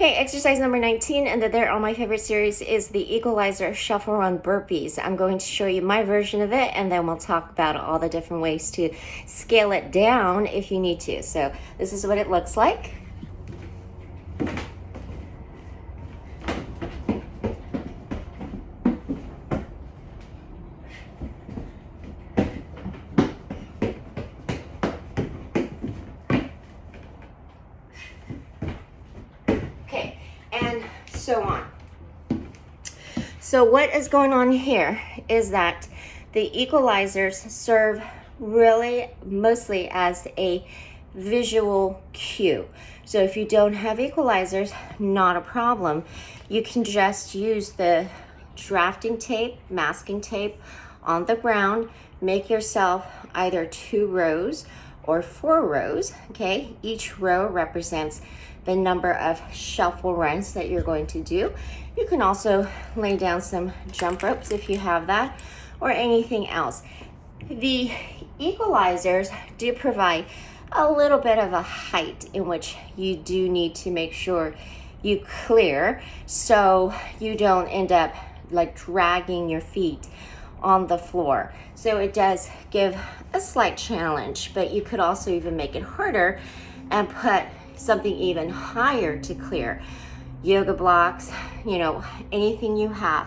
Okay, exercise number 19 and the They're All My Favorite series is the Equalizer Shuffle Run Burpees. I'm going to show you my version of it, and then we'll talk about all the different ways to scale it down if you need to. So this is what it looks like. Okay, and so on. So what is going on here is that the equalizers serve really mostly as a visual cue. So if you don't have equalizers, not a problem. You can just use the drafting tape, masking tape on the ground. Make yourself either 2 rows or 4 rows, okay? Each row represents the number of shuffle runs that you're going to do. You can also lay down some jump ropes if you have that, or anything else. The equalizers do provide a little bit of a height in which you do need to make sure you clear so you don't end up like dragging your feet on the floor. So it does give a slight challenge, but you could also even make it harder and put something even higher to clear. Yoga blocks, you know, anything you have.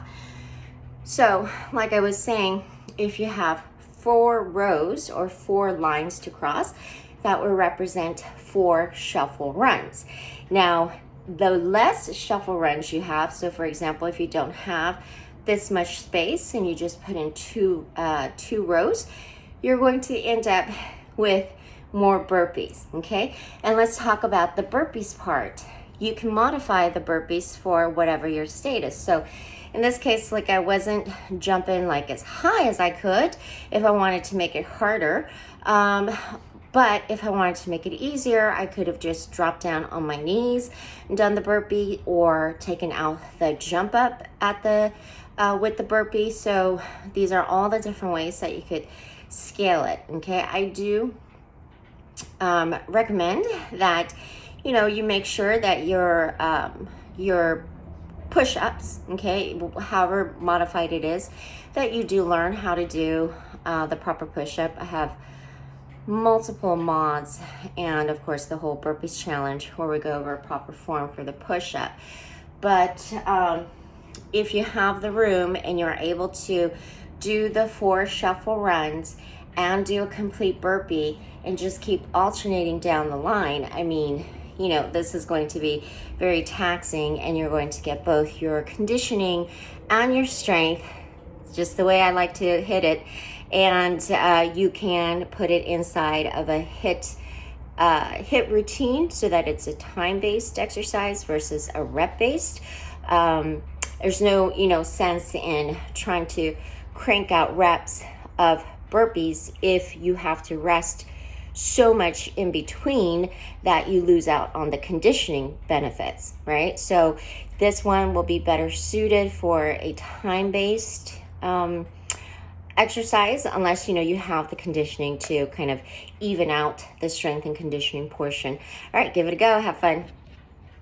So like I was saying, if you have 4 rows or 4 lines to cross, that will represent 4 shuffle runs. Now, the less shuffle runs you have, so for example, if you don't have this much space and you just put in two rows, you're going to end up with more burpees, okay? And let's talk about the burpees part. You can modify the burpees for whatever your status. So in this case, like I wasn't jumping like as high as I could if I wanted to make it harder. But if I wanted to make it easier, I could have just dropped down on my knees and done the burpee, or taken out the jump up at the with the burpee. So these are all the different ways that you could scale it, okay? I do recommend that, you know, you make sure that your push-ups, okay, however modified it is, that you do learn how to do the proper push-up. I have multiple mods, and of course the whole burpees challenge where we go over a proper form for the push-up. But if you have the room and you're able to do the 4 shuffle runs and do a complete burpee and just keep alternating down the line, I mean, you know, this is going to be very taxing, and you're going to get both your conditioning and your strength, just the way I like to hit it. And you can put it inside of a hit routine so that it's a time-based exercise versus a rep-based. There's no, you know, sense in trying to crank out reps of burpees if you have to rest so much in between that you lose out on the conditioning benefits, right? So this one will be better suited for a time-based exercise, unless, you know, you have the conditioning to kind of even out the strength and conditioning portion. All right, give it a go. Have fun.